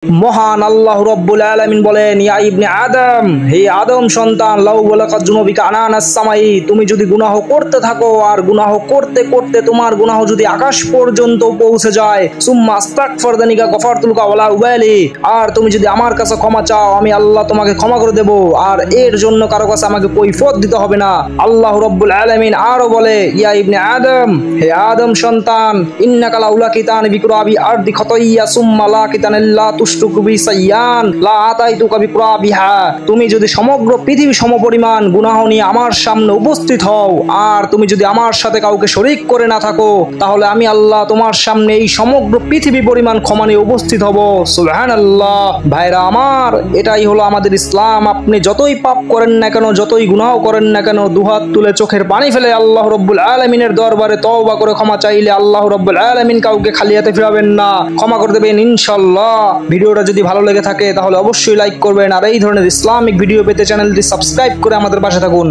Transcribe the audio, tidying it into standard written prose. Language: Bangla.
মহান আল্লাহ রব্বুল আলামিন বলেন, ইয়া ইবনে আদম, হে আদম সন্তান, লাউ ওয়ালাকাত যুনুবিকা আনানাস সামাই, তুমি যদি গুনাহ করতে থাকো আর গুনাহ করতে করতে তোমার গুনাহ যদি আকাশ পর্যন্ত পৌঁছে যায়, সুম্মা আস্তাগফিরুনিকা গফারতুলকা ওয়ালা উবালি, আর তুমি যদি আমার কাছে ক্ষমা চাও আমি আল্লাহ তোমাকে ক্ষমা করে দেব, আর এর জন্য কারো কাছে আমাকে কৈফিয়ত দিতে হবে না। আল্লাহ রব্বুল আলামিন আরো বলে, ইয়া ইবনে আদম, হে আদম সন্তান, ইন্নাকা লাউলাকিতানি বিকুরাবি আরদি খাতাইয়া সুম্মা লাকিতানিল্লা তুমি যদি সমগ্র পৃথিবী সমপরিমাণ গুনাহ নিয়ে আমার সামনে উপস্থিত হও আর তুমি যদি আমার সাথে কাউকে শরীক করে না থাকো, তাহলে আমি আল্লাহ তোমার সামনে এই সমগ্র পৃথিবী পরিমাণ ক্ষমা নিয়ে উপস্থিত হব। সুবহানাল্লাহ। ভাইরা আমার, এটাই হলো আমাদের ইসলাম। আপনি যতই পাপ করেন না কেন, যতই গুনাহ করেন না কেন, দুহাত তুলে চোখের পানি ফেলে আল্লাহ রব্বুল আলামিনের দরবারে তওবা করে ক্ষমা চাইলে আল্লাহ রব্বুল আলামিন কাউকে খালি হাতে ফিরাবেন না, ক্ষমা করে দেবেন ইনশাআল্লাহ। ভিডিওটা যদি ভালো লেগে থাকে তাহলে অবশ্যই লাইক করবেন, আর এই ধরনের ইসলামিক ভিডিও পেতে চ্যানেলটি সাবস্ক্রাইব করে আমাদের পাশে থাকুন।